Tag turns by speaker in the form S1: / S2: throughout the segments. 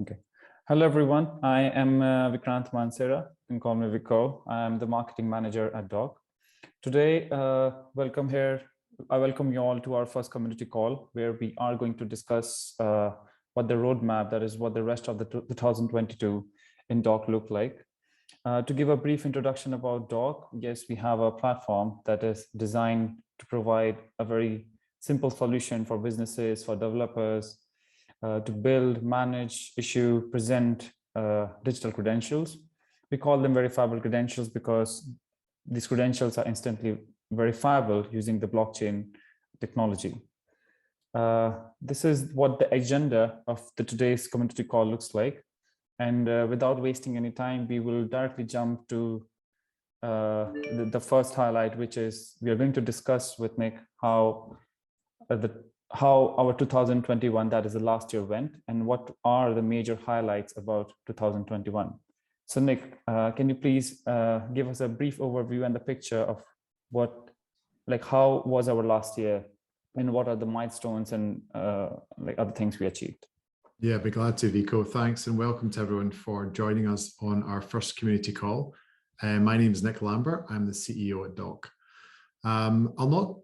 S1: Okay. Hello, everyone. I am Vikrant Mansera. You can call me Viko. I'm the marketing manager at Dock. Today, I welcome you all to our first community call, where we are going to discuss what the roadmap, that is what the rest of the 2022 in Dock look like. To give a brief introduction about Dock, yes, we have a platform that is designed to provide a very simple solution for businesses, for developers, to build, manage, issue, present digital credentials. We call them verifiable credentials because these credentials are instantly verifiable using the blockchain technology. This is what the agenda of today's community call looks like. And without wasting any time, we will directly jump to the first highlight, which is we are going to discuss with Nick how our 2021, that is the last year, went, and what are the major highlights about 2021. So Nick, can you please give us a brief overview and the picture of how was our last year and what are the milestones and other things we achieved?
S2: Yeah, I'd be glad to, Viko. Thanks and welcome to everyone for joining us on our first community call. My name is Nick Lambert. I'm the CEO at Dock. I'll not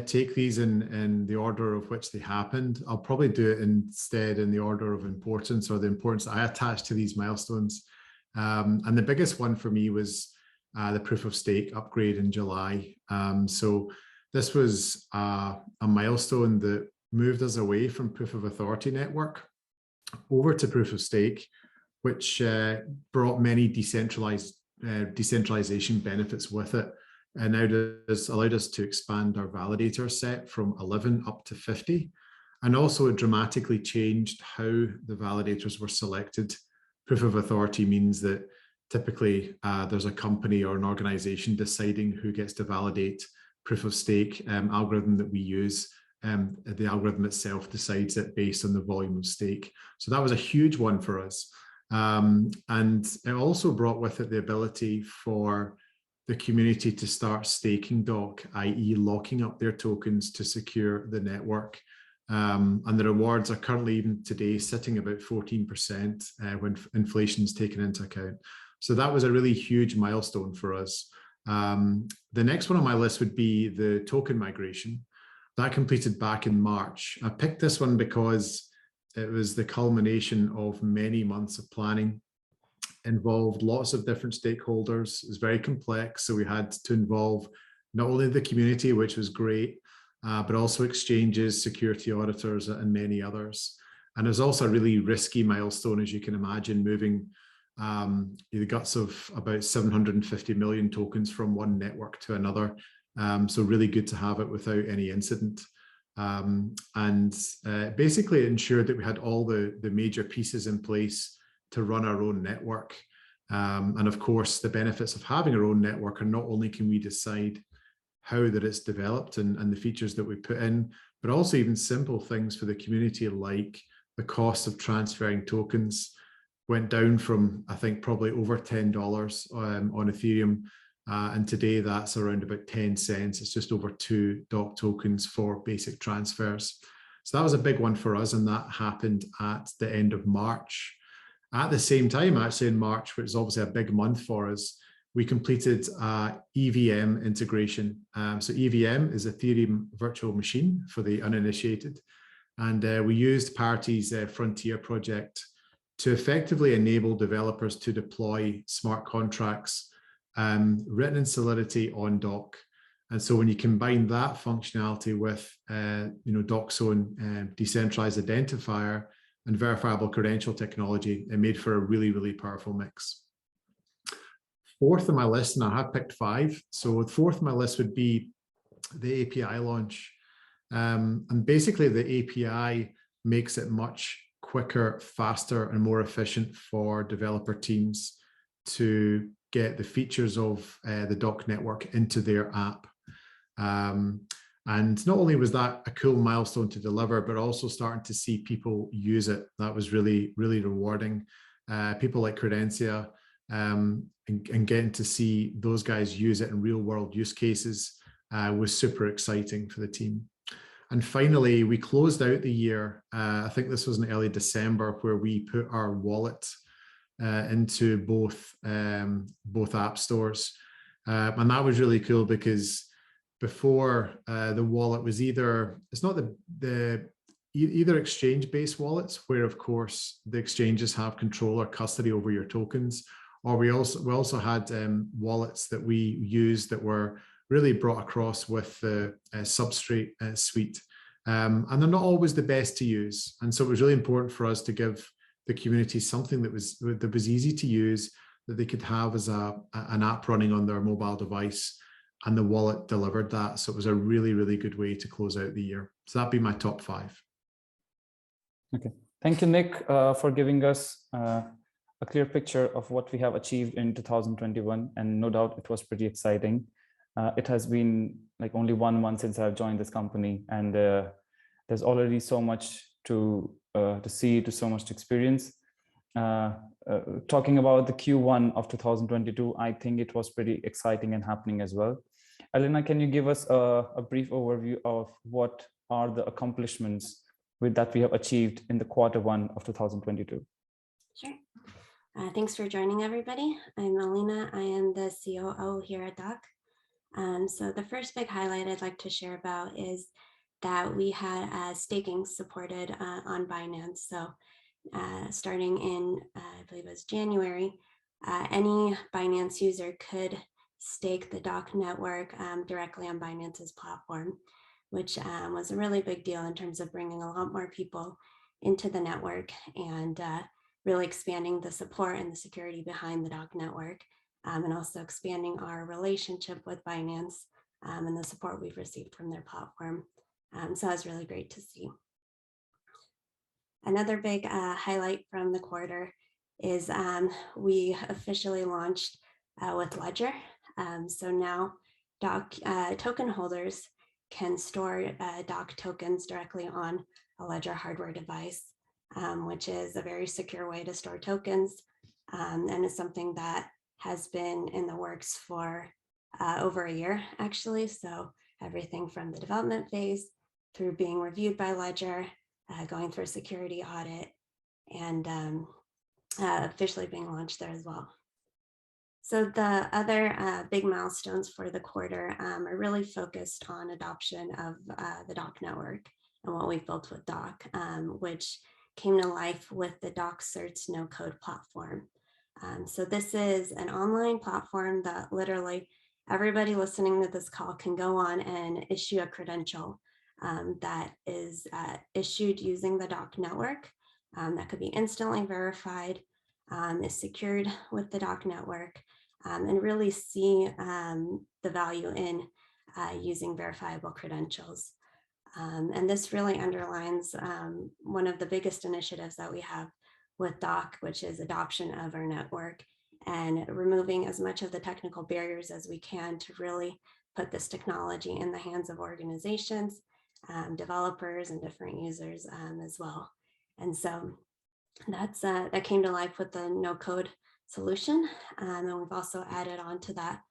S2: take these in the order of which they happened. I'll probably do it instead in the order of importance, or the importance I attach to these milestones. And the biggest one for me was the proof of stake upgrade in July. So this was a milestone that moved us away from proof of authority network over to proof of stake, which brought many decentralization benefits with it, and now has allowed us to expand our validator set from 11 up to 50. And also it dramatically changed how the validators were selected. Proof of authority means that typically there's a company or an organization deciding who gets to validate. Proof of stake algorithm that we use, the algorithm itself decides it based on the volume of stake. So that was a huge one for us. And it also brought with it the ability for the community to start staking Dock, i.e. locking up their tokens to secure the network. And the rewards are currently, even today, sitting about 14% when inflation's taken into account. So that was a really huge milestone for us. The next one on my list would be the token migration. That completed back in March. I picked this one because it was the culmination of many months of planning. Involved lots of different stakeholders. It was very complex, so we had to involve not only the community, which was great, but also exchanges, security auditors, and many others. And it was also a really risky milestone, as you can imagine, moving the guts of about 750 million tokens from one network to another. So really good to have it without any incident. Basically it ensured that we had all the major pieces in place to run our own network. And of course, the benefits of having our own network are not only can we decide how that it's developed and the features that we put in, but also even simple things for the community, like the cost of transferring tokens went down from, I think, probably over $10 on Ethereum. And today that's around about 10 cents. It's just over 2 Dock tokens for basic transfers. So that was a big one for us, and that happened at the end of March. At the same time, actually in March, which is obviously a big month for us, we completed EVM integration. So EVM is Ethereum virtual machine for the uninitiated. And we used Parity's Frontier project to effectively enable developers to deploy smart contracts written in Solidity on Dock. And so when you combine that functionality with Dock's own decentralized identifier and verifiable credential technology, it made for a really, really powerful mix. Fourth on my list, and I have picked 5. So the fourth on my list would be the API launch. And basically the API makes it much quicker, faster, and more efficient for developer teams to get the features of the Dock network into their app. And not only was that a cool milestone to deliver, but also starting to see people use it. That was really, really rewarding. People like Credentia and getting to see those guys use it in real world use cases was super exciting for the team. And finally, we closed out the year, I think this was in early December, where we put our wallet into both app stores. And that was really cool because before the wallet was either exchange-based wallets, where of course the exchanges have control or custody over your tokens, or we also had wallets that we used that were really brought across with the Substrate suite. And they're not always the best to use. And so it was really important for us to give the community something that was easy to use, that they could have as an app running on their mobile device, and the wallet delivered that. So it was a really, really good way to close out the year. So that'd be my top 5.
S1: Okay, thank you, Nick, for giving us a clear picture of what we have achieved in 2021, and no doubt it was pretty exciting. It has been like only 1 month since I've joined this company, and there's already so much to see, so much to experience. Talking about the Q1 of 2022, I think it was pretty exciting and happening as well. Elina, can you give us a brief overview of what are the accomplishments that we have achieved in the Q1 of 2022?
S3: Sure. Thanks for joining, everybody. I'm Elina. I am the COO here at Dock. So the first big highlight I'd like to share about is that we had staking supported on Binance. So starting in, I believe it was January, any Binance user could stake the Dock network directly on Binance's platform, which was a really big deal in terms of bringing a lot more people into the network and really expanding the support and the security behind the Dock network, and also expanding our relationship with Binance and the support we've received from their platform. So it's really great to see. Another big highlight from the quarter is we officially launched with Ledger. So now Dock token holders can store Dock tokens directly on a Ledger hardware device, which is a very secure way to store tokens, and is something that has been in the works for over a year, actually. So everything from the development phase through being reviewed by Ledger, going through a security audit, and officially being launched there as well. So the other big milestones for the quarter are really focused on adoption of the Dock network and what we've built with Dock, which came to life with the Dock Certs no-code platform. So this is an online platform that literally everybody listening to this call can go on and issue a credential that is issued using the Dock network, that could be instantly verified, is secured with the Dock network, and really see the value in using verifiable credentials. And this really underlines one of the biggest initiatives that we have with Dock, which is adoption of our network and removing as much of the technical barriers as we can to really put this technology in the hands of organizations, developers, and different users as well. And so that came to life with the no-code solution. And we've also added on to that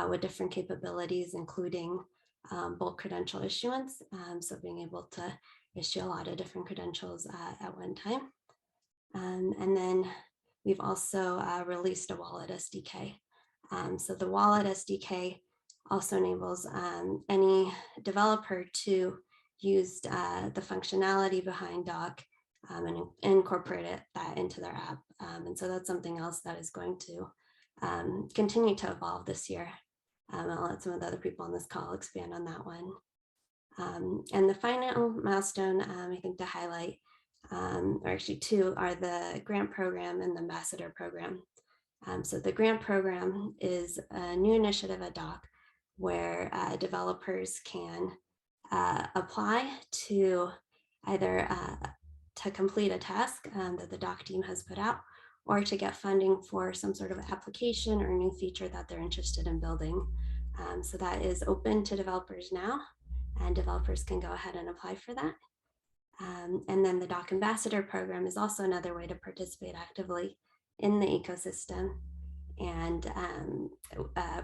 S3: with different capabilities, including bulk credential issuance. So being able to issue a lot of different credentials at one time. And then we've also released a wallet SDK. So the wallet SDK also enables any developer to use the functionality behind Dock and incorporate that into their app. And so that's something else that is going to continue to evolve this year. I'll let some of the other people on this call expand on that one. And the final milestone I think to highlight, or actually two, are the grant program and the ambassador program. So the grant program is a new initiative at Dock where developers can apply to either to complete a task that the Dock team has put out, or to get funding for some sort of application or new feature that they're interested in building. So that is open to developers now, and developers can go ahead and apply for that. And then the Dock Ambassador program is also another way to participate actively in the ecosystem. And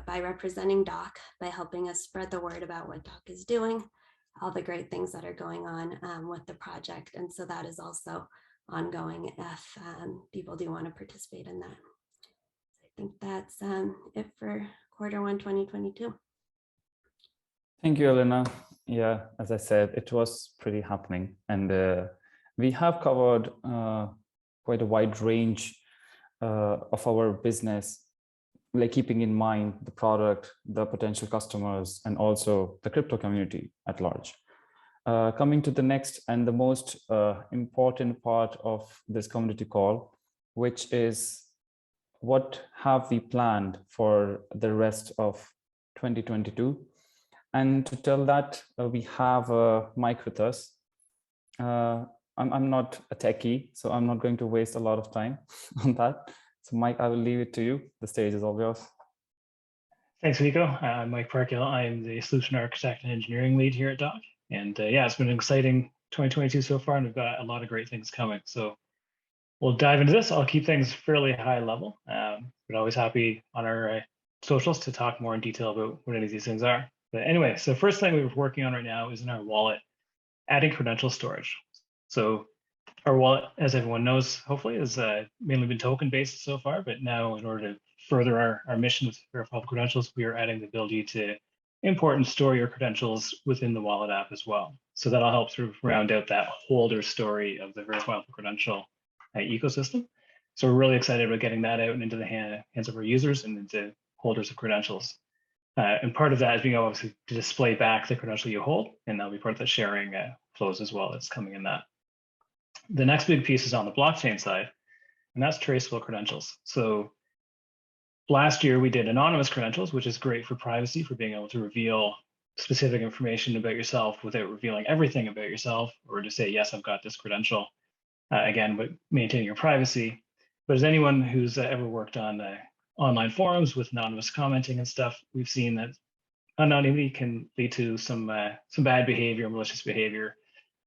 S3: by representing Dock, by helping us spread the word about what Dock is doing, all the great things that are going on with the project. And so that is also ongoing if people do want to participate in that. I think that's it for Q1 2022.
S1: Thank you, Elina. Yeah, as I said, it was pretty happening, and we have covered quite a wide range of our business, like keeping in mind the product, the potential customers, and also the crypto community at large. Coming to the next and the most important part of this community call, which is what have we planned for the rest of 2022? And to tell that, we have Mike with us. I'm not a techie, so I'm not going to waste a lot of time on that. So Mike, I will leave it to you. The stage is all yours.
S4: Thanks, Viko. I'm Mike Parkhill. I'm the solution architect and engineering lead here at Dock. And yeah, it's been an exciting 2022 so far, and we've got a lot of great things coming. So we'll dive into this. I'll keep things fairly high level, but always happy on our socials to talk more in detail about what any of these things are. But anyway, so first thing we're working on right now is in our wallet, adding credential storage. So our wallet, as everyone knows, hopefully, has mainly been token based so far, but now in order to further our mission with verifiable credentials, we are adding the ability to import and store your credentials within the wallet app as well. So that'll help sort of round out that holder story of the verifiable credential ecosystem. So we're really excited about getting that out and into the hands of our users and into holders of credentials. And part of that is being able to display back the credential you hold, and that'll be part of the sharing flows as well that's coming in that. The next big piece is on the blockchain side, and that's traceable credentials. So last year we did anonymous credentials, which is great for privacy, for being able to reveal specific information about yourself without revealing everything about yourself, or to say, yes, I've got this credential, again, but maintaining your privacy. But as anyone who's ever worked on online forums with anonymous commenting and stuff, we've seen that anonymity can lead to some bad behavior, malicious behavior.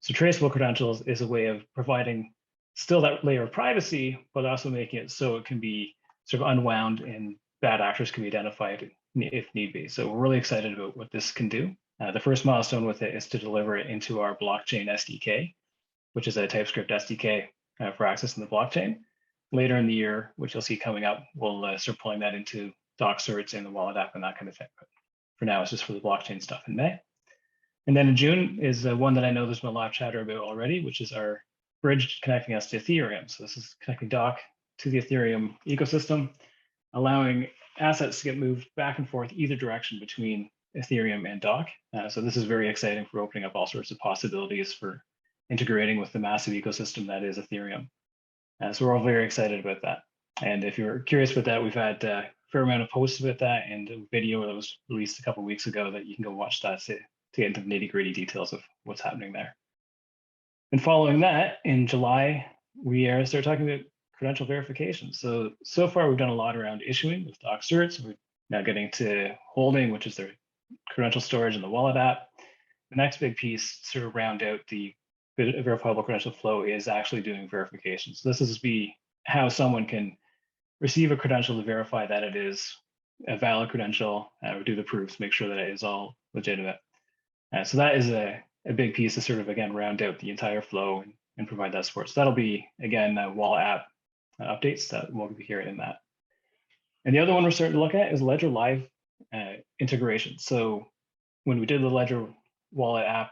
S4: So traceable credentials is a way of providing still that layer of privacy, but also making it so it can be sort of unwound and bad actors can be identified if need be. So we're really excited about what this can do. The first milestone with it is to deliver it into our blockchain SDK, which is a TypeScript SDK for accessing the blockchain. Later in the year, which you'll see coming up, we'll start pulling that into Dock Certs and the wallet app and that kind of thing. But for now, it's just for the blockchain stuff in May. And then in June is one that I know there's been a lot of chatter about already, which is our bridge connecting us to Ethereum. So this is connecting Dock to the Ethereum ecosystem, allowing assets to get moved back and forth either direction between Ethereum and Dock. So this is very exciting for opening up all sorts of possibilities for integrating with the massive ecosystem that is Ethereum. So we're all very excited about that. And if you're curious about that, we've had a fair amount of posts about that and a video that was released a couple of weeks ago that you can go watch that to get into the nitty-gritty details of what's happening there. And following that, in July, we start talking about credential verification. So far we've done a lot around issuing with Dock Certs. We're now getting to holding, which is their credential storage in the wallet app. The next big piece to sort of round out the verifiable credential flow is actually doing verification. So this is how someone can receive a credential to verify that it is a valid credential, or do the proofs, make sure that it is all legitimate. So that is a big piece to sort of, again, round out the entire flow and provide that support. So that'll be, again, wallet app updates that we'll be hearing in that. And the other one we're starting to look at is Ledger Live integration. So when we did the Ledger wallet app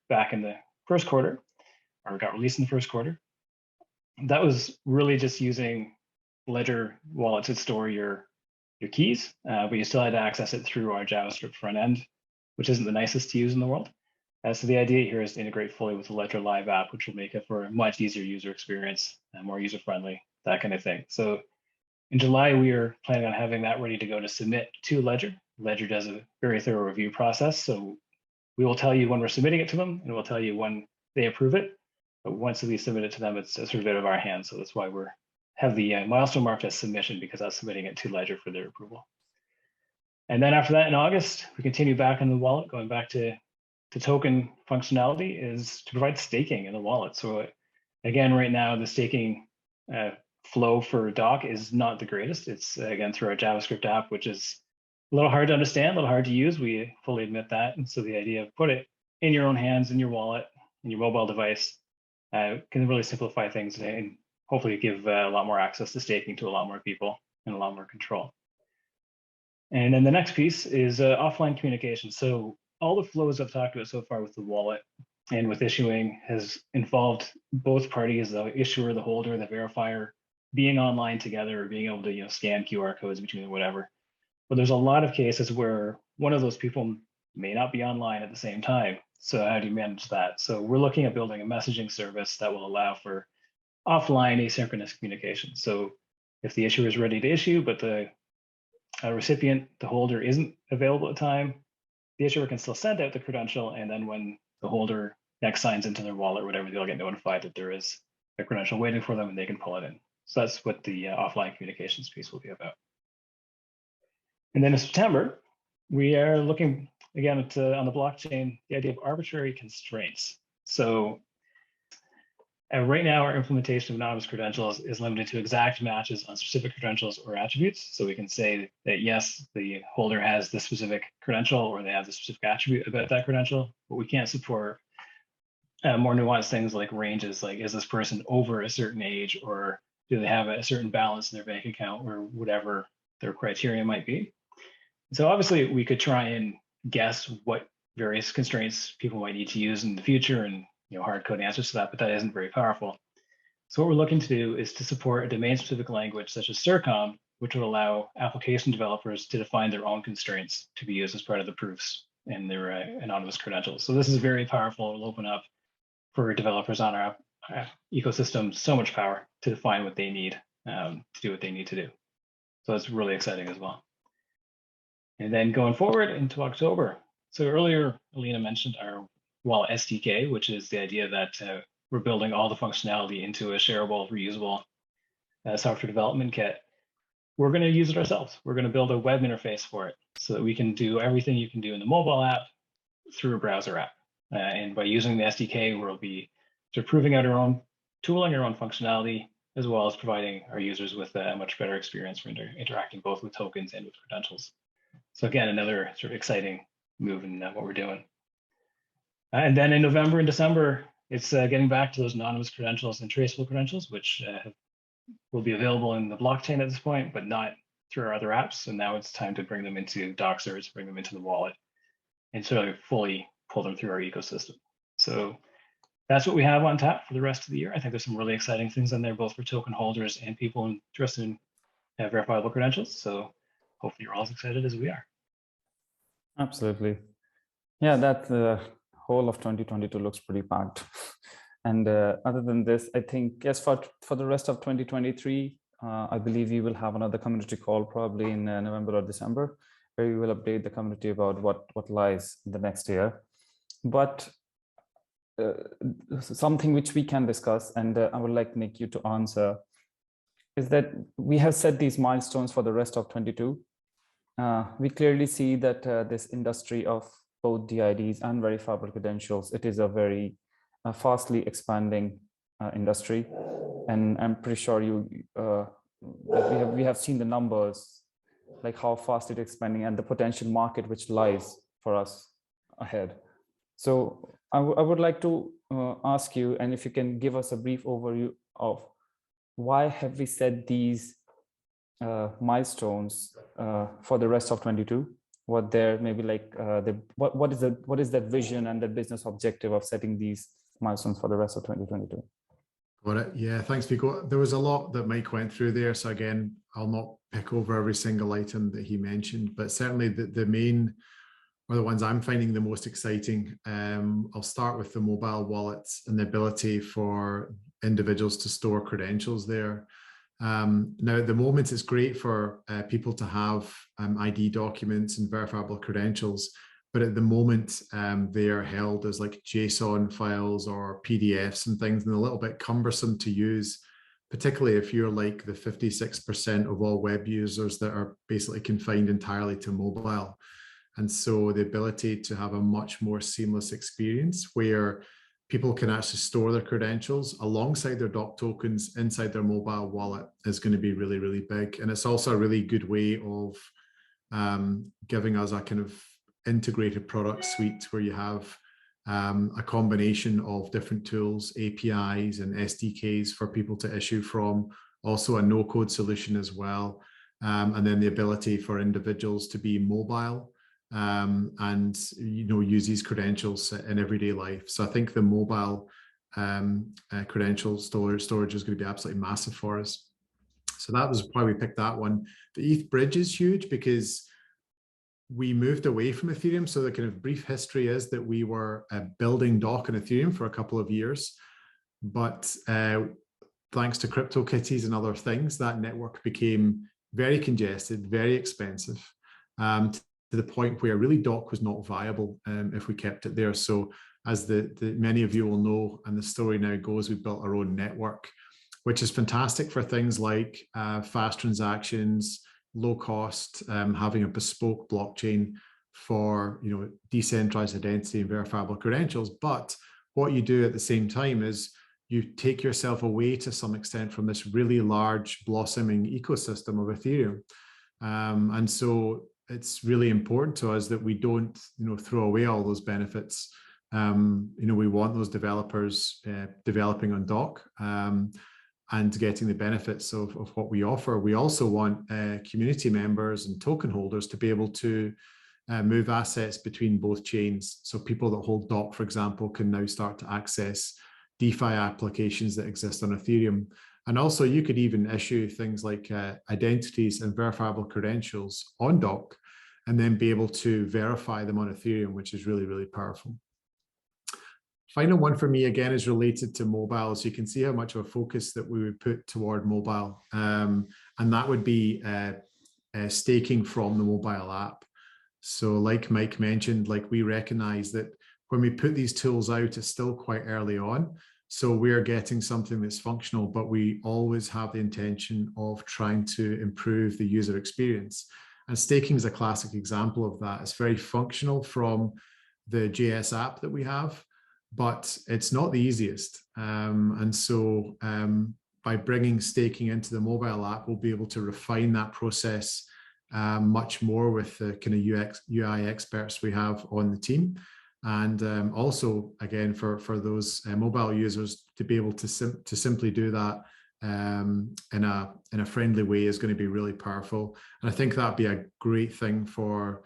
S4: back in the first quarter, or got released in the first quarter, that was really just using Ledger wallet to store your keys, but you still had to access it through our JavaScript front end, which isn't the nicest to use in the world. So the idea here is to integrate fully with the Ledger Live app, which will make it for a much easier user experience, more user-friendly, that kind of thing. So in July, we are planning on having that ready to go to submit to Ledger. Ledger does a very thorough review process. So we will tell you when we're submitting it to them, and we'll tell you when they approve it. But once we submit it to them, it's sort of out of our hands. So that's why we have the milestone marked as submission, because that's submitting it to Ledger for their approval. And then after that, in August, we continue back in the wallet, going back to token functionality, is to provide staking in the wallet. So again, right now, the staking flow for Dock is not the greatest. It's, again, through our JavaScript app, which is a little hard to understand, a little hard to use. We fully admit that. And so the idea of in your own hands, in your wallet, in your mobile device, can really simplify things and hopefully give a lot more access to staking to a lot more people and a lot more control. And then the next piece is offline communication. So all the flows I've talked about so far with the wallet and with issuing has involved both parties, the issuer, the holder, the verifier, being online together or being able to scan QR codes between or whatever. But there's a lot of cases where one of those people may not be online at the same time. So how do you manage that? So we're looking at building a messaging service that will allow for offline asynchronous communication. So if the issuer is ready to issue, but the recipient, the holder, isn't available at the time, the issuer can still send out the credential, and then when the holder next signs into their wallet or whatever, they'll get notified that there is a credential waiting for them and they can pull it in. So that's what the offline communications piece will be about. And then in September, we are looking again at, on the blockchain, the idea of arbitrary constraints. So right now, our implementation of anonymous credentials is limited to exact matches on specific credentials or attributes. So we can say that, yes, the holder has this specific credential or they have this specific attribute about that credential, but we can't support more nuanced things like ranges, like is this person over a certain age, or do they have a certain balance in their bank account, or whatever their criteria might be. So obviously we could try and guess what various constraints people might need to use in the future and hard code answers to that, but that isn't very powerful. So what we're looking to do is to support a domain-specific language such as CIRCOM, which would allow application developers to define their own constraints to be used as part of the proofs in their anonymous credentials. So this is very powerful. It'll open up for developers on our ecosystem so much power to define what they need to do what they need to do. So that's really exciting as well. And then going forward into October. So earlier, Elina mentioned our Wallet SDK, which is the idea that we're building all the functionality into a shareable, reusable software development kit. We're going to use it ourselves. We're going to build a web interface for it so that we can do everything you can do in the mobile app through a browser app. And by using the SDK, we'll be sort of proving out our own tooling, our own functionality, as well as providing our users with a much better experience for interacting both with tokens and with credentials. So again, another sort of exciting move in what we're doing. And then in November and December, it's getting back to those anonymous credentials and traceable credentials, which will be available in the blockchain at this point, but not through our other apps. And now it's time to bring them into Dock Certs, bring them into the wallet, and sort of fully pull them through our ecosystem. So that's what we have on tap for the rest of the year. I think there's some really exciting things in there, both for token holders and people interested in verifiable credentials. So hopefully you're all as excited as we are.
S1: Absolutely. Yeah, that whole of 2022 looks pretty packed. And other than this, I think, yes, for the rest of 2023, I believe we will have another community call probably in November or December, where we will update the community about what lies in the next year. But something which we can discuss, and I would like Nick you to answer, is that we have set these milestones for the rest of 22. We clearly see that this industry of both DIDs and verifiable credentials, it is a very fastly expanding industry, and I'm pretty sure that we have seen the numbers, like how fast it's expanding and the potential market which lies for us ahead. So I would like to ask you, and if you can give us a brief overview of why have we set these milestones for the rest of 22? What there maybe like what is that vision and the business objective of setting these milestones for the rest of 2022?
S2: Got it. Yeah, thanks, Viko. There was a lot that Mike went through there, so again, I'll not pick over every single item that he mentioned, but certainly the main, or the ones I'm finding the most exciting. I'll start with the mobile wallets and the ability for individuals to store credentials there. Now, at the moment, it's great for people to have ID documents and verifiable credentials, but at the moment, they are held as like JSON files or PDFs and things, and a little bit cumbersome to use, particularly if you're like the 56% of all web users that are basically confined entirely to mobile. And so the ability to have a much more seamless experience where people can actually store their credentials alongside their Dock tokens inside their mobile wallet is going to be really, really big. And it's also a really good way of giving us a kind of integrated product suite where you have a combination of different tools, APIs and SDKs for people to issue from, also a no-code solution as well, and then the ability for individuals to be mobile and use these credentials in everyday life. So I think the mobile credential storage is going to be absolutely massive for us. So that was why we picked that one. The ETH bridge is huge because we moved away from Ethereum. So the kind of brief history is that we were building Dock and Ethereum for a couple of years, but thanks to CryptoKitties and other things, that network became very congested, very expensive, to the point where really Dock was not viable if we kept it there. So as many of you will know, and the story now goes, we built our own network, which is fantastic for things like fast transactions, low cost, having a bespoke blockchain for decentralized identity and verifiable credentials. But what you do at the same time is you take yourself away to some extent from this really large blossoming ecosystem of Ethereum. And so it's really important to us that we don't throw away all those benefits. We want those developers developing on Dock and getting the benefits of what we offer. We also want community members and token holders to be able to move assets between both chains. So people that hold Dock, for example, can now start to access DeFi applications that exist on Ethereum. And also you could even issue things like identities and verifiable credentials on Dock and then be able to verify them on Ethereum, which is really, really powerful. Final one for me, again, is related to mobile. So you can see how much of a focus that we would put toward mobile. And that would be staking from the mobile app. So like Mike mentioned, we recognize that when we put these tools out, it's still quite early on. So we're getting something that's functional, but we always have the intention of trying to improve the user experience. And staking is a classic example of that. It's very functional from the JS app that we have, but it's not the easiest. And so by bringing staking into the mobile app, we'll be able to refine that process much more with the kind of UI experts we have on the team. And also, again, for those mobile users to be able to simply do that in a friendly way is going to be really powerful. And I think that'd be a great thing for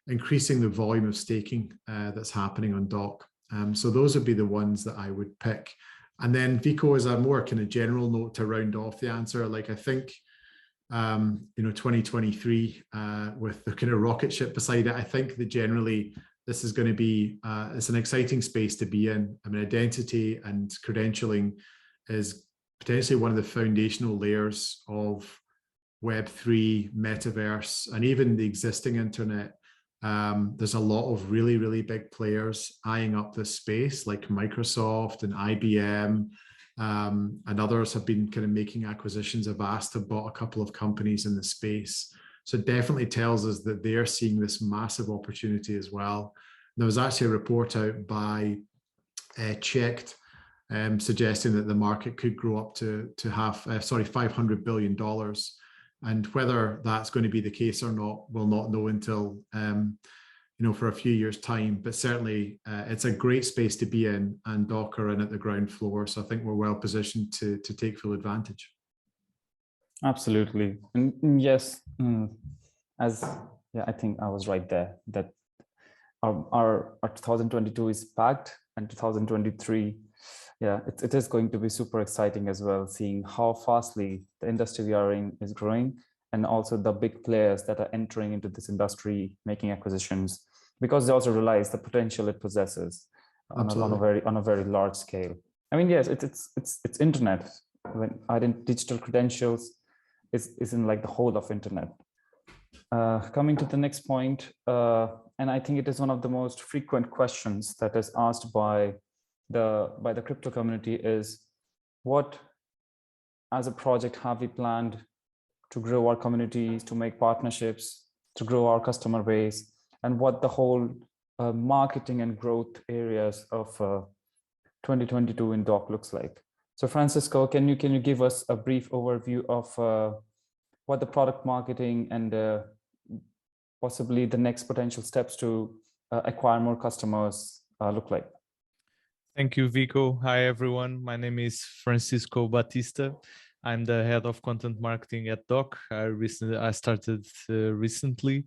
S2: increasing the volume of staking that's happening on Dock. So those would be the ones that I would pick. And then Viko, is a more kind of general note to round off the answer. I think 2023 with the kind of rocket ship beside it, I think that generally this is going to be it's an exciting space to be in. I mean, identity and credentialing is potentially one of the foundational layers of Web3, Metaverse, and even the existing internet. There's a lot of really, really big players eyeing up this space, like Microsoft and IBM, and others have been kind of making acquisitions. Avast have bought a couple of companies in the space. So it definitely tells us that they're seeing this massive opportunity as well. And there was actually a report out by Checked suggesting that the market could grow up to $500 billion. And whether that's going to be the case or not, we'll not know until for a few years' time. But certainly, it's a great space to be in, and Dock are in at the ground floor. So I think we're well positioned to take full advantage.
S1: Absolutely, and yes, I think I was right there. That our 2022 is packed, and 2023. Yeah, it is going to be super exciting as well, seeing how fastly the industry we are in is growing, and also the big players that are entering into this industry, making acquisitions, because they also realize the potential it possesses on a very large scale. I mean, yes, it's internet. When digital credentials is in the whole of internet. Coming to the next point, and I think it is one of the most frequent questions that is asked by the crypto community is, what as a project have we planned to grow our communities, to make partnerships, to grow our customer base, and what the whole marketing and growth areas of 2022 in Dock looks like. So Francisco, can you give us a brief overview of what the product marketing and possibly the next potential steps to acquire more customers look like?
S5: Thank you, Viko. Hi, everyone. My name is Francisco Batista. I'm the head of content marketing at Dock. I started recently.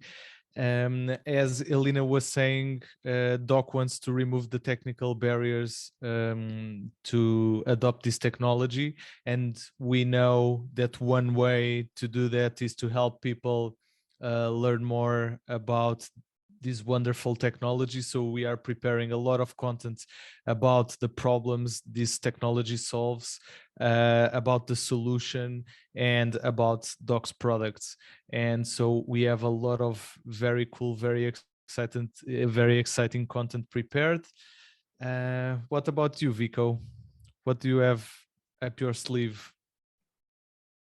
S5: As Elina was saying, Dock wants to remove the technical barriers to adopt this technology. And we know that one way to do that is to help people learn more about this wonderful technology. So we are preparing a lot of content about the problems this technology solves, about the solution, and about Dock's products. And so we have a lot of very cool, very exciting content prepared. What about you, Viko? What do you have up your sleeve?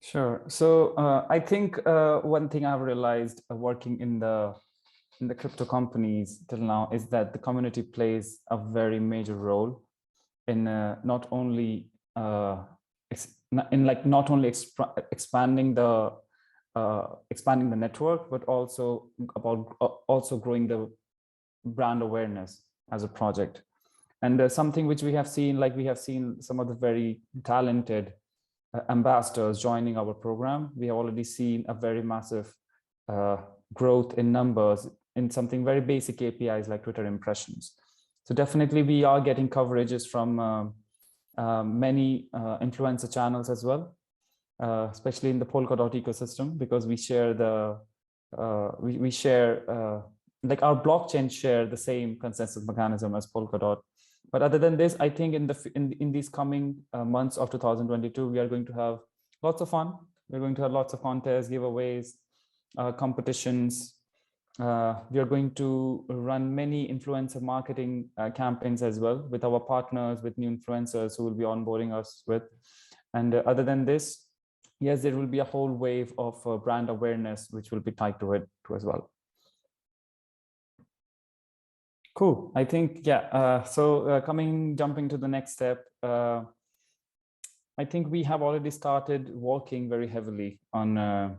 S1: Sure. So I think one thing I've realized working in the crypto companies till now is that the community plays a very major role in not only expanding the network, but also about growing the brand awareness as a project. And something which we have seen, we have seen some of the very talented ambassadors joining our program. We have already seen a very massive growth in numbers in something very basic KPIs like Twitter impressions. So definitely we are getting coverages from many influencer channels as well, especially in the Polkadot ecosystem, because we share like our blockchain share the same consensus mechanism as Polkadot. But other than this, I think in these coming months of 2022, we are going to have lots of fun. We're going to have lots of contests, giveaways, competitions. We are going to run many influencer marketing campaigns as well with our partners, with new influencers who will be onboarding us with. And other than this, yes, there will be a whole wave of brand awareness which will be tied to it too as well. Cool. I think, yeah. Jumping to the next step, I think we have already started working very heavily on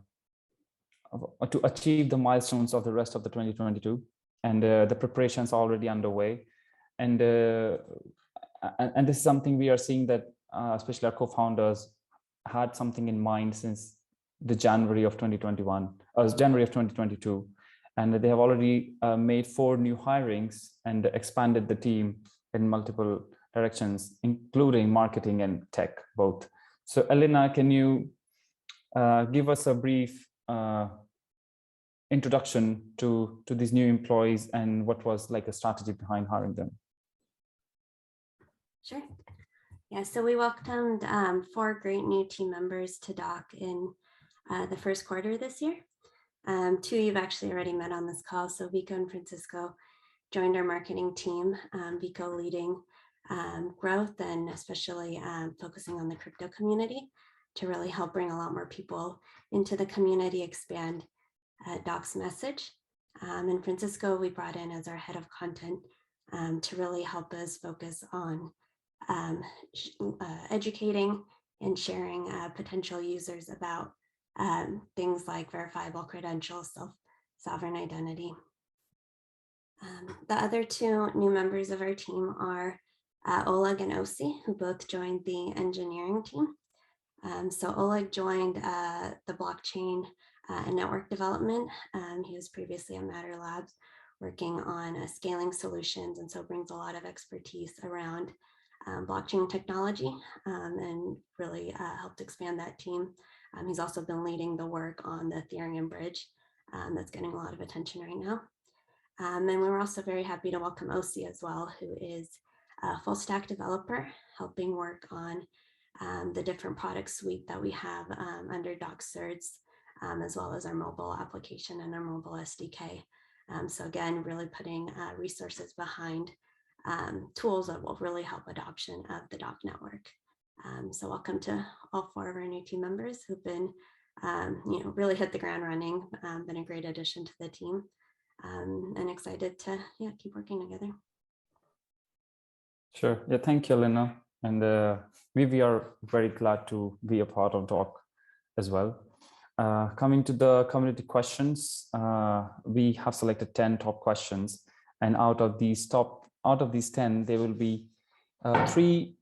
S1: to achieve the milestones of the rest of the 2022, and the preparations are already underway. And this is something we are seeing that especially our co-founders had something in mind since the January of 2022. And they have already made 4 new hirings and expanded the team in multiple directions, including marketing and tech both. So Elina, can you give us a brief introduction to these new employees and what was like the strategy behind hiring them?
S3: Sure. Yeah, so we welcomed 4 great new team members to Dock in the first quarter this year. 2 you've actually already met on this call. So Viko and Francisco joined our marketing team, Viko leading growth and especially focusing on the crypto community to really help bring a lot more people into the community, expand Dock's message. And Francisco we brought in as our head of content to really help us focus on educating and sharing potential users about things like verifiable credentials, self-sovereign identity. The other 2 new members of our team are Oleg and Osi, who both joined the engineering team. So Oleg joined the blockchain and network development. He was previously at Matter Labs working on scaling solutions, and so brings a lot of expertise around blockchain technology and really helped expand that team. He's also been leading the work on the Ethereum bridge that's getting a lot of attention right now. And we were also very happy to welcome Osi as well, who is a full stack developer helping work on the different product suite that we have under Dock Certs, as well as our mobile application and our mobile SDK. So again, really putting resources behind tools that will really help adoption of the Dock network. So welcome to all 4 of our new team members who've been, really hit the ground running, been a great addition to the team, and excited to keep working together.
S1: Sure. Yeah, thank you, Elina. And we are very glad to be a part of Dock as well. Coming to the community questions, we have selected 10 top questions, and out of these 10, there will be three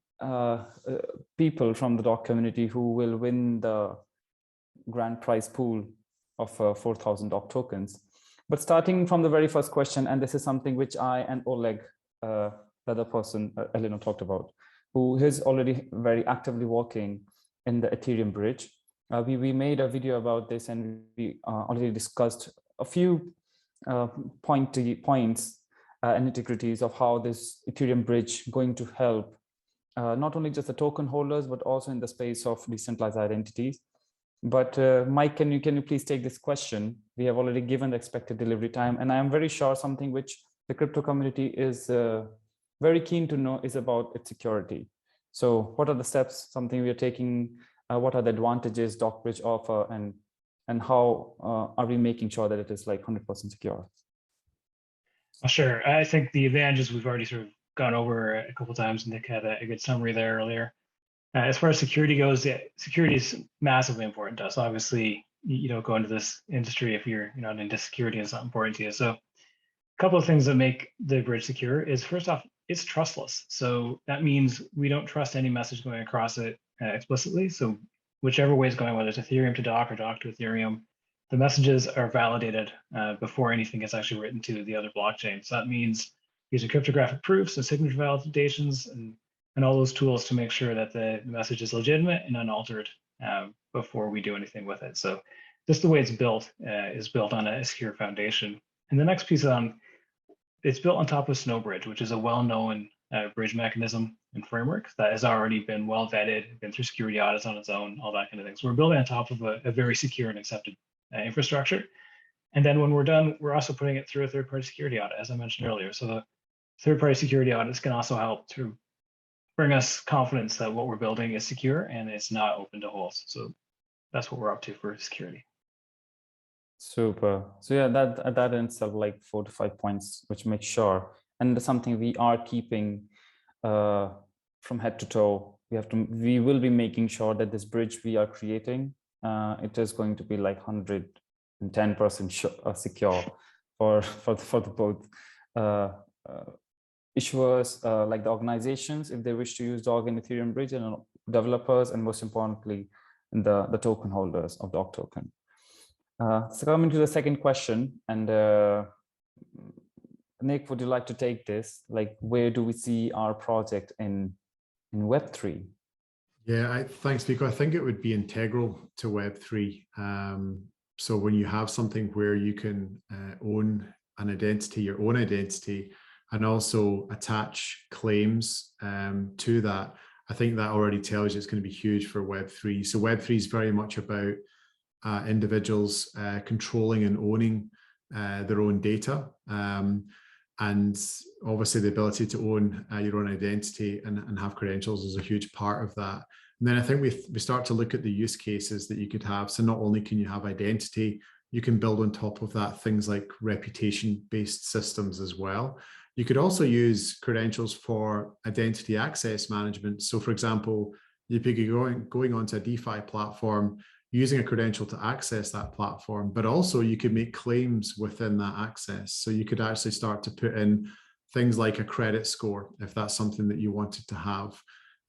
S1: people from the Dock community who will win the grand prize pool of 4,000 Dock tokens. But starting from the very first question, and this is something which I and Oleg, the other person Elina talked about, who is already very actively working in the Ethereum bridge. We made a video about this, and we already discussed a few points and nitty-gritties of how this Ethereum bridge going to help not only just the token holders, but also in the space of decentralized identities. But Mike, can you please take this question? We have already given the expected delivery time, and I am very sure something which the crypto community is very keen to know is about its security. So what are the steps, something we are taking, what are the advantages Dock Bridge offer, and how are we making sure that it is like 100% secure?
S4: Sure. I think the advantages we've already sort of gone over a couple of times. Nick had a good summary there earlier. As far as security goes, security is massively important to us. Obviously, you don't go into this industry if you're not into security. It's not important to you. So a couple of things that make the bridge secure is, first off, it's trustless. So that means we don't trust any message going across it explicitly. So whichever way it's going, whether it's Ethereum to Dock or Dock to Ethereum, the messages are validated before anything gets actually written to the other blockchain. So that means using cryptographic proofs and signature validations and all those tools to make sure that the message is legitimate and unaltered before we do anything with it. So just the way it's built is built on a secure foundation. And the next piece it's built on top of Snowbridge, which is a well-known bridge mechanism and framework that has already been well vetted, been through security audits on its own, all that kind of thing. So we're building on top of a very secure and accepted infrastructure. And then when we're done, we're also putting it through a third-party security audit, as I mentioned earlier. So the third-party security audits can also help to bring us confidence that what we're building is secure and it's not open to holes. So that's what we're up to for security.
S1: Super. So yeah, that in itself, like 4 to 5 points, which make sure, and something we are keeping from head to toe. We will be making sure that this bridge we are creating, it is going to be like 110% secure for the both issuers, like the organizations, if they wish to use Dock and Ethereum bridge, and developers, and most importantly, the token holders of Dock token. So coming to the second question, and Nick, would you like to take this? Like, where do we see our project in Web3?
S2: Yeah, thanks, Viko. I think it would be integral to Web3. So when you have something where you can own an identity, your own identity, and also attach claims to that, I think that already tells you it's going to be huge for Web3. So Web3 is very much about individuals controlling and owning their own data, and obviously the ability to own your own identity and have credentials is a huge part of that. And then I think we start to look at the use cases that you could have. So not only can you have identity, you can build on top of that things like reputation-based systems as well. You could also use credentials for identity access management. So for example, you'd be going onto a DeFi platform, using a credential to access that platform, but also you could make claims within that access. So you could actually start to put in things like a credit score, if that's something that you wanted to have.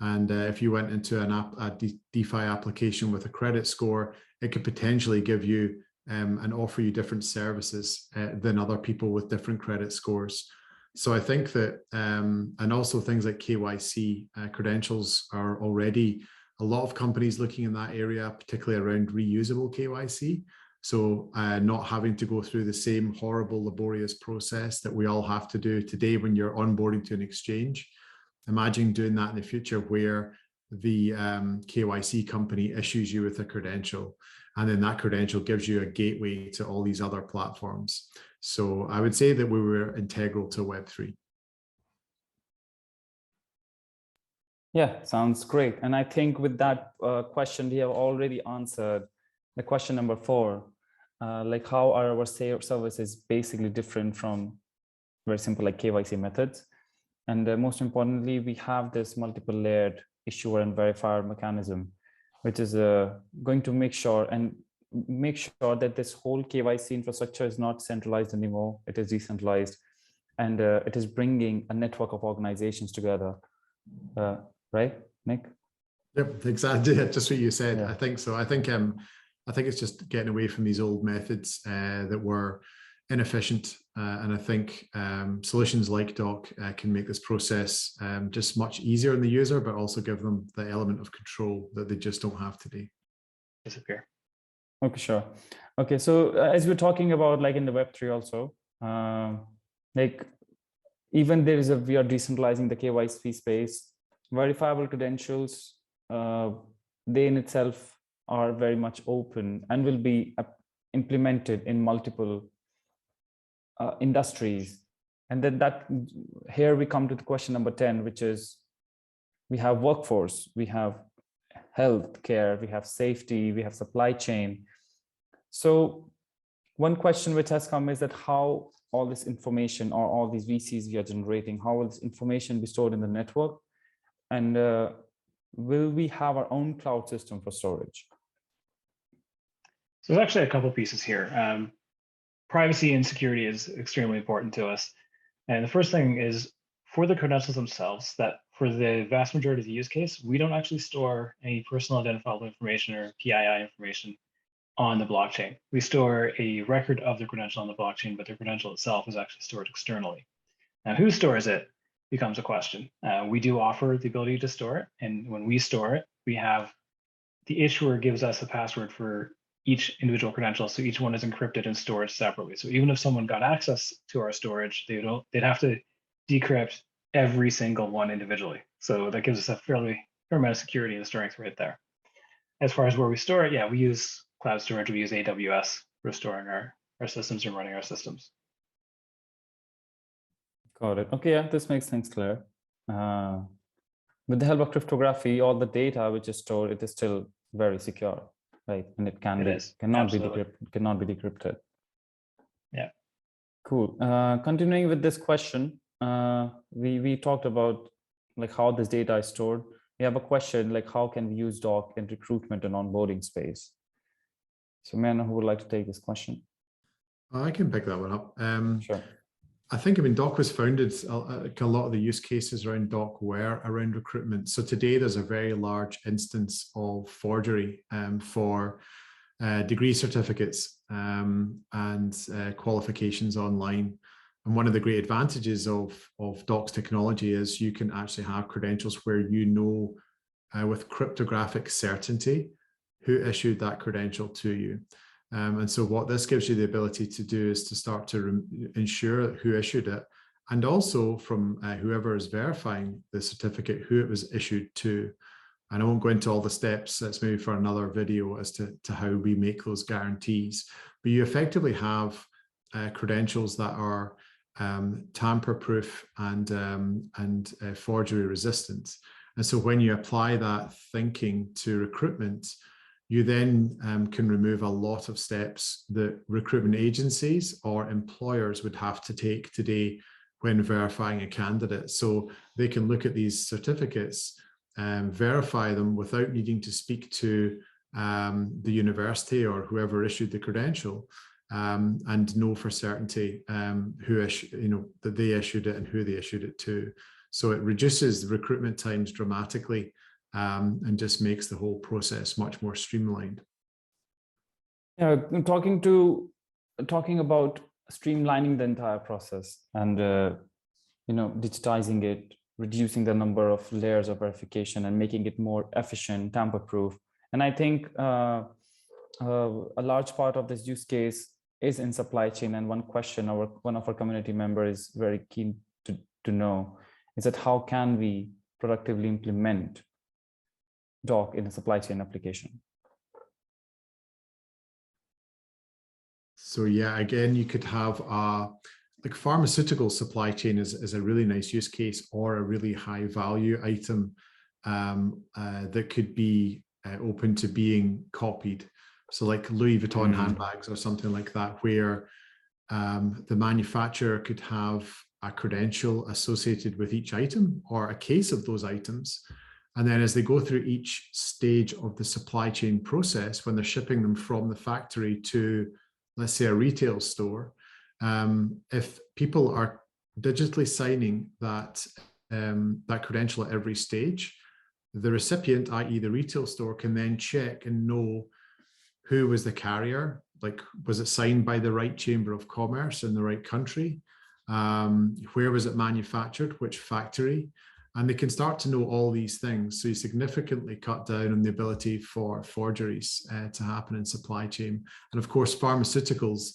S2: And if you went into a DeFi application with a credit score, it could potentially give you and offer you different services than other people with different credit scores. So I think that, and also things like KYC credentials are already a lot of companies looking in that area, particularly around reusable KYC. So not having to go through the same horrible, laborious process that we all have to do today when you're onboarding to an exchange. Imagine doing that in the future where the KYC company issues you with a credential, and then that credential gives you a gateway to all these other platforms. So I would say that we were integral to Web3.
S1: Yeah, sounds great. And I think with that question, we have already answered the question number 4, like how are our services basically different from very simple like KYC methods. And most importantly, we have this multiple layered issuer and verifier mechanism, which is going to make sure that this whole KYC infrastructure is not centralized anymore. It is decentralized, and it is bringing a network of organizations together right, Nick?
S2: Yep, exactly. Just what you said.
S1: Yeah.
S2: I think so. I think it's just getting away from these old methods that were inefficient, and I think solutions like Dock can make this process just much easier on the user, but also give them the element of control that they just don't have today.
S4: Disappear.
S1: Okay, sure. Okay, so as we're talking about, like in the Web3 also, like even we are decentralizing the KYC space, verifiable credentials, they in itself are very much open and will be implemented in multiple industries. And then here we come to the question number 10, which is we have workforce, we have healthcare, we have safety, we have supply chain. So one question which has come is that how all this information or all these VCs we are generating, how will this information be stored in the network? And will we have our own cloud system for storage?
S4: So there's actually a couple pieces here. Privacy and security is extremely important to us. And the first thing is for the credentials themselves, that for the vast majority of the use case, we don't actually store any personal identifiable information or PII information on the blockchain. We store a record of the credential on the blockchain, but the credential itself is actually stored externally. Now, who stores it becomes a question. We do offer the ability to store it. And when we store it, we have the issuer gives us a password for each individual credential. So each one is encrypted and stored separately. So even if someone got access to our storage, they'd have to decrypt every single one individually. So that gives us a fair amount of security and strength right there. As far as where we store it, yeah, we use cloud storage. We use AWS for storing our systems and running our systems.
S1: Got it. Okay, yeah, this makes things clear. With the help of cryptography, all the data which is stored, it is still very secure, right? And it cannot be decrypted.
S4: Yeah.
S1: Cool. Continuing with this question, we talked about like how this data is stored. We have a question like how can we use Dock in recruitment and onboarding space? So may I know who would like to take this question?
S2: I can pick that one up.
S1: Sure.
S2: I think, Dock was founded, a lot of the use cases around Dock were around recruitment. So today there's a very large instance of forgery for degree certificates and qualifications online. And one of the great advantages of Dock's technology is you can actually have credentials where you know with cryptographic certainty who issued that credential to you. And so what this gives you the ability to do is to start to ensure who issued it, and also from whoever is verifying the certificate, who it was issued to. And I won't go into all the steps, that's maybe for another video as to how we make those guarantees. But you effectively have credentials that are tamper-proof and forgery resistant. And so when you apply that thinking to recruitment, you then can remove a lot of steps that recruitment agencies or employers would have to take today when verifying a candidate. So they can look at these certificates and verify them without needing to speak to the university or whoever issued the credential, and know for certainty that they issued it and who they issued it to. So it reduces the recruitment times dramatically. And just makes the whole process much more streamlined.
S1: Yeah, talking about streamlining the entire process and digitizing it, reducing the number of layers of verification and making it more efficient, tamper-proof. And I think a large part of this use case is in supply chain. And one question one of our community members is very keen to know is that how can we productively implement Dock in a supply chain application?
S2: So yeah, again, you could have like pharmaceutical supply chain is a really nice use case, or a really high value item that could be open to being copied. So like Louis Vuitton handbags or something like that, where the manufacturer could have a credential associated with each item or a case of those items. And then as they go through each stage of the supply chain process, when they're shipping them from the factory to, let's say, a retail store, if people are digitally signing that that credential at every stage, the recipient, i.e. the retail store, can then check and know who was the carrier, like was it signed by the right chamber of commerce in the right country, where was it manufactured, which factory, and they can start to know all these things. So you significantly cut down on the ability for forgeries to happen in supply chain. And of course, pharmaceuticals,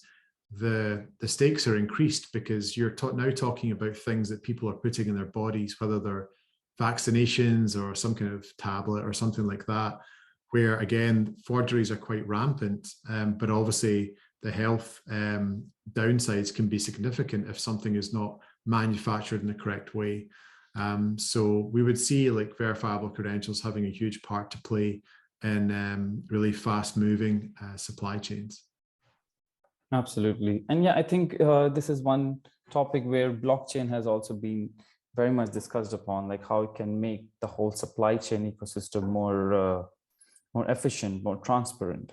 S2: the stakes are increased because you're now talking about things that people are putting in their bodies, whether they're vaccinations or some kind of tablet or something like that, where again, forgeries are quite rampant, but obviously the health downsides can be significant if something is not manufactured in the correct way. So we would see like verifiable credentials having a huge part to play in really fast moving supply chains.
S1: Absolutely. And yeah, I think this is one topic where blockchain has also been very much discussed upon, like how it can make the whole supply chain ecosystem more efficient, more transparent.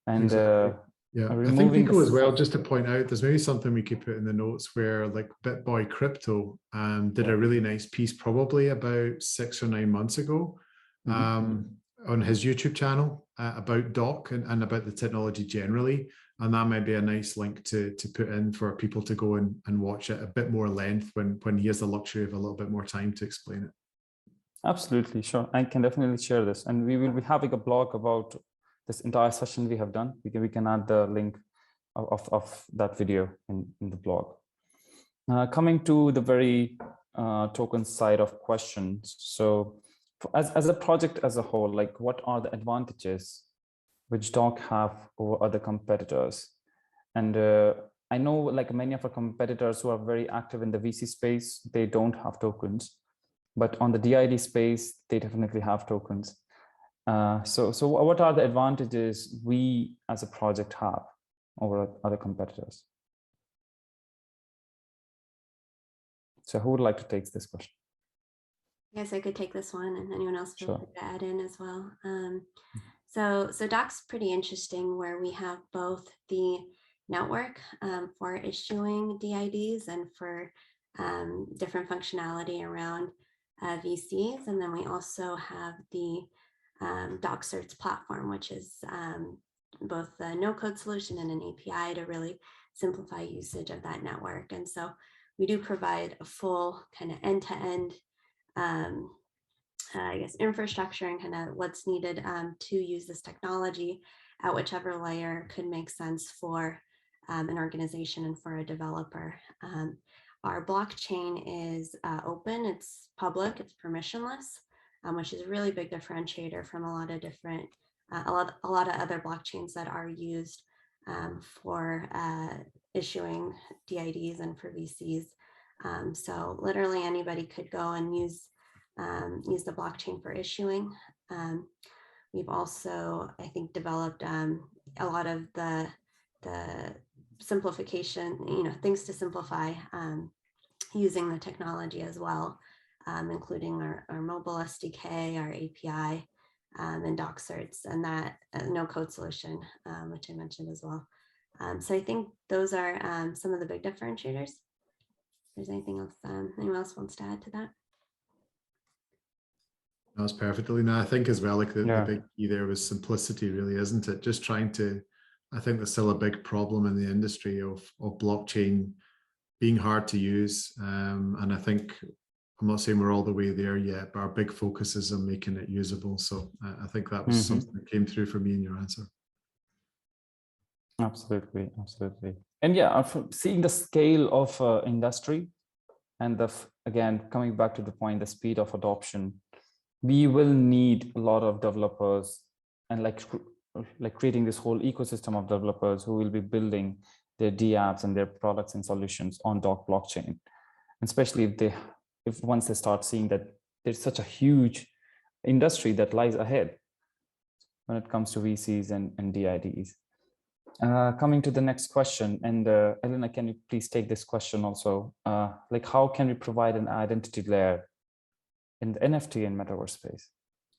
S1: And
S2: exactly. Yeah, I think Viko as well, just to point out, there's maybe something we could put in the notes where like BitBoy Crypto did a really nice piece probably about 6 or 9 months ago on his YouTube channel about Dock and about the technology generally. And that might be a nice link to put in for people to go and watch it a bit more length when he has the luxury of a little bit more time to explain it.
S1: Absolutely, sure. I can definitely share this. And we will be having a blog about this entire session we have done. We can add the link of that video in the blog. Coming to the very token side of questions. So as a project as a whole, like what are the advantages which Dock have over other competitors? And I know like many of our competitors who are very active in the VC space, they don't have tokens, but on the DID space, they definitely have tokens. So what are the advantages we as a project have over other competitors? So who would like to take this question?
S3: Yes, I could take this one, and anyone else feel free to add in as well. So Dock's pretty interesting, where we have both the network for issuing DIDs and for different functionality around VCs, and then we also have the Dock Certs platform, which is both a no-code solution and an API to really simplify usage of that network. And so we do provide a full kind of end-to-end I guess infrastructure and kind of what's needed to use this technology at whichever layer could make sense for an organization and for a developer. Our blockchain is open, it's public, it's permissionless, which is a really big differentiator from a lot of different, a lot of other blockchains that are used for issuing DIDs and for VCs. So literally anybody could go and use the blockchain for issuing. We've also, I think, developed a lot of the simplification, things to simplify using the technology as well, including our mobile SDK, our API, and Dock Certs, and that no-code solution, which I mentioned as well. So I think those are some of the big differentiators. If there's anything else, anyone else wants to add to that?
S2: That's perfect, Elina. I think as well, like the big key there was simplicity, really, isn't it? Just trying to, I think there's still a big problem in the industry of blockchain being hard to use. And I think, I'm not saying we're all the way there yet, but our big focus is on making it usable. So I think that was something that came through for me in your answer.
S1: Absolutely, absolutely. And yeah, seeing the scale of industry and again, coming back to the point, the speed of adoption, we will need a lot of developers and like creating this whole ecosystem of developers who will be building their dApps and their products and solutions on Dock blockchain. And especially if once they start seeing that there's such a huge industry that lies ahead when it comes to VCs and DIDs. Coming to the next question, and Elina, can you please take this question also? Like, how can we provide an identity layer in the NFT and Metaverse space?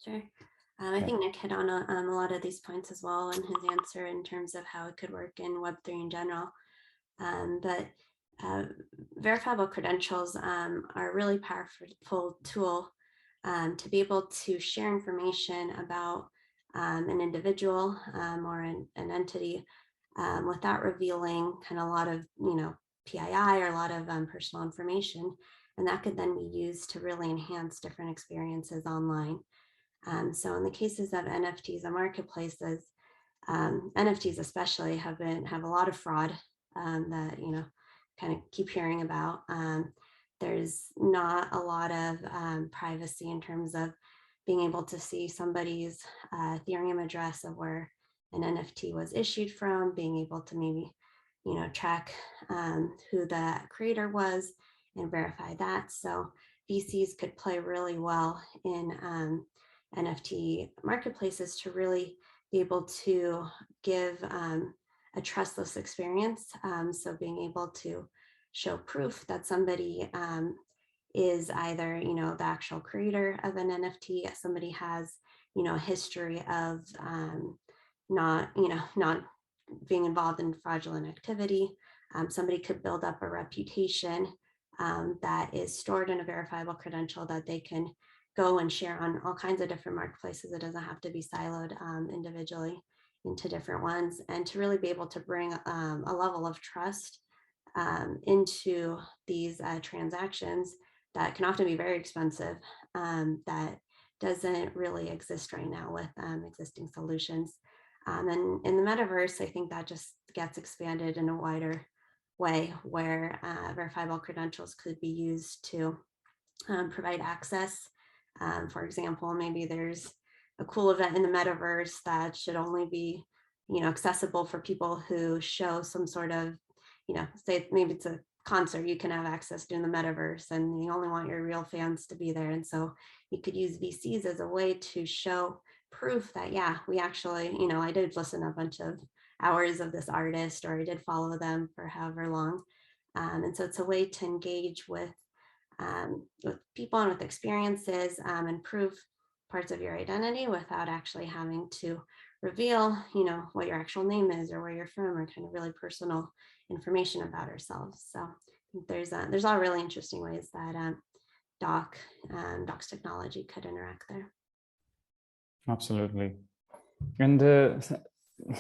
S3: Sure. I think Nick hit on a lot of these points as well in his answer in terms of how it could work in Web3 in general. But verifiable credentials are a really powerful tool to be able to share information about an individual or an entity without revealing kind of a lot of, PII or a lot of personal information. And that could then be used to really enhance different experiences online. So in the cases of NFTs and marketplaces, NFTs especially have a lot of fraud that, kind of keep hearing about. There's not a lot of privacy in terms of being able to see somebody's Ethereum address of where an NFT was issued from, being able to maybe, track who the creator was and verify that. So VCs could play really well in NFT marketplaces to really be able to give a trustless experience. So being able to show proof that somebody is either, the actual creator of an NFT, somebody has, a history of not being involved in fraudulent activity. Somebody could build up a reputation that is stored in a verifiable credential that they can go and share on all kinds of different marketplaces. It doesn't have to be siloed individually into different ones, and to really be able to bring a level of trust into these transactions that can often be very expensive, that doesn't really exist right now with existing solutions. And in the metaverse, I think that just gets expanded in a wider way where verifiable credentials could be used to provide access. For example, maybe there's a cool event in the metaverse that should only be, accessible for people who show some sort of, say maybe it's a concert you can have access to in the metaverse, and you only want your real fans to be there. And so you could use VCs as a way to show proof that, yeah, we actually, I did listen to a bunch of hours of this artist, or I did follow them for however long. And so it's a way to engage with people and with experiences and prove parts of your identity without actually having to reveal, what your actual name is or where you're from, or kind of really personal information about ourselves. So I think there's all really interesting ways that Dock's technology could interact there.
S1: Absolutely. And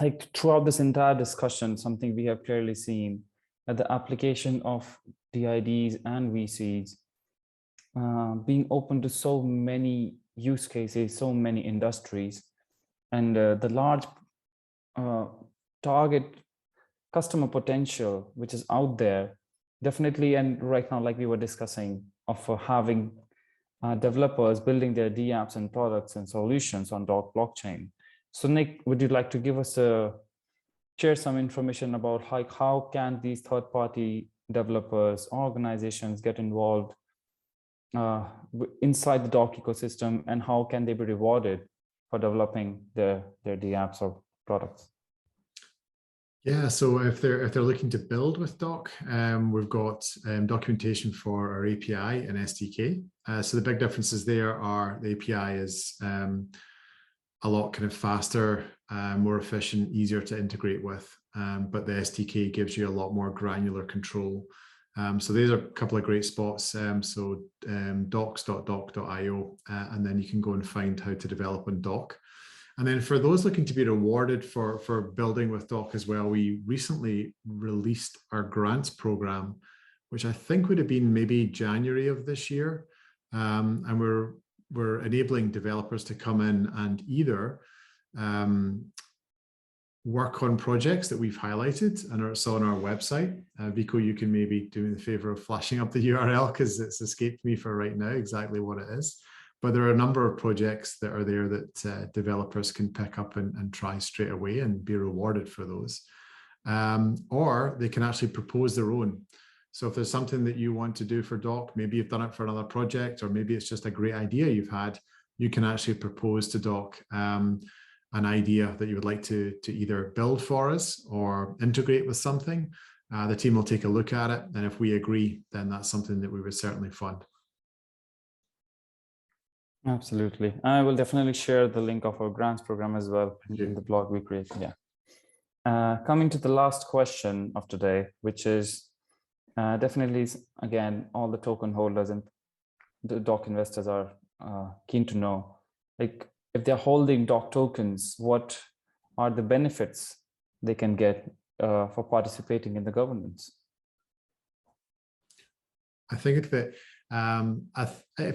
S1: like throughout this entire discussion, something we have clearly seen that the application of DIDs and VCs being open to so many use cases, so many industries, and the large target customer potential which is out there, definitely. And right now, like we were discussing, of having developers building their dApps and products and solutions on Dock blockchain. So Nick, would you like to give us share some information about how can these third-party developers, organizations get involved inside the Dock ecosystem, and how can they be rewarded for developing their dApps or products?
S2: Yeah, so if they're looking to build with Dock, we've got documentation for our API and SDK. So the big differences there are the API is a lot kind of faster, more efficient, easier to integrate with, but the SDK gives you a lot more granular control. So these are a couple of great spots. So docs.dock.io, and then you can go and find how to develop on Dock. And then for those looking to be rewarded for building with Dock as well, we recently released our grants program, which I think would have been maybe January of this year. And we're enabling developers to come in and either work on projects that we've highlighted and it's on our website. Viko, you can maybe do me the favor of flashing up the URL because it's escaped me for right now exactly what it is. But there are a number of projects that are there that developers can pick up and try straight away and be rewarded for those. Or they can actually propose their own. So if there's something that you want to do for Dock, maybe you've done it for another project, or maybe it's just a great idea you've had, you can actually propose to Dock an idea that you would like to either build for us or integrate with something. The team will take a look at it, and if we agree, then that's something that we would certainly fund.
S1: Absolutely. I will definitely share the link of our grants program as well in the blog we created. Yeah. Coming to the last question of today, which is definitely, again, all the token holders and the Dock investors are keen to know, like, if they're holding Dock tokens, what are the benefits they can get for participating in the governance?
S2: I think that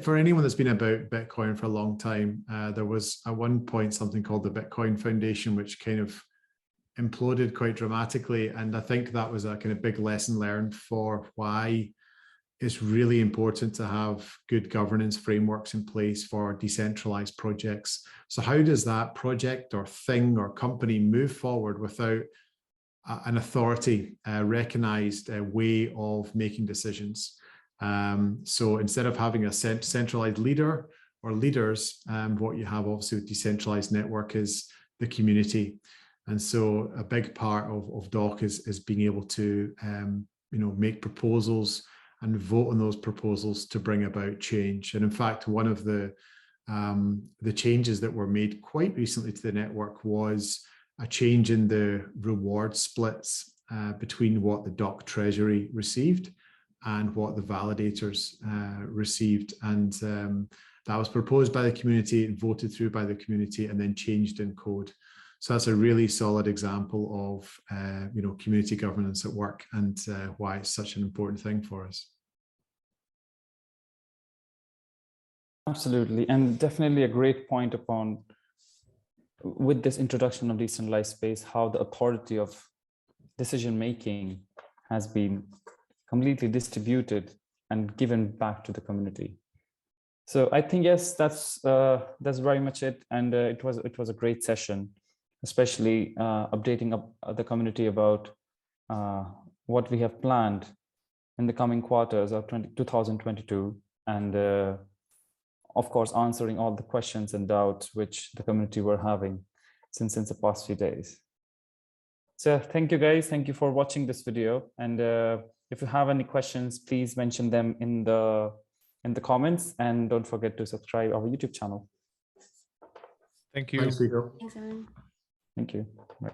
S2: for anyone that's been about Bitcoin for a long time, there was at one point something called the Bitcoin Foundation, which kind of imploded quite dramatically. And I think that was a kind of big lesson learned for why it's really important to have good governance frameworks in place for decentralized projects. So how does that project or thing or company move forward without an authority, recognized way of making decisions? So instead of having a centralized leader or leaders, what you have obviously with decentralized network is the community. And so a big part of Dock is being able to make proposals and vote on those proposals to bring about change. And in fact, one of the changes that were made quite recently to the network was a change in the reward splits between what the Dock Treasury received and what the validators received. And that was proposed by the community, voted through by the community, and then changed in code. So that's a really solid example of community governance at work, and why it's such an important thing for us.
S1: Absolutely, and definitely a great point upon, with this introduction of decentralized space, how the authority of decision making has been completely distributed and given back to the community. So I think, yes, that's very much it, and it was a great session, especially updating the community about what we have planned in the coming quarters of 2022, and of course answering all the questions and doubts which the community were having since the past few days. So thank you guys, thank you for watching this video, and if you have any questions, please mention them in the comments, and don't forget to subscribe our YouTube channel.
S5: Thank you.
S2: Thanks, Viko.
S3: Thanks, everyone.
S1: Thank you. Bye.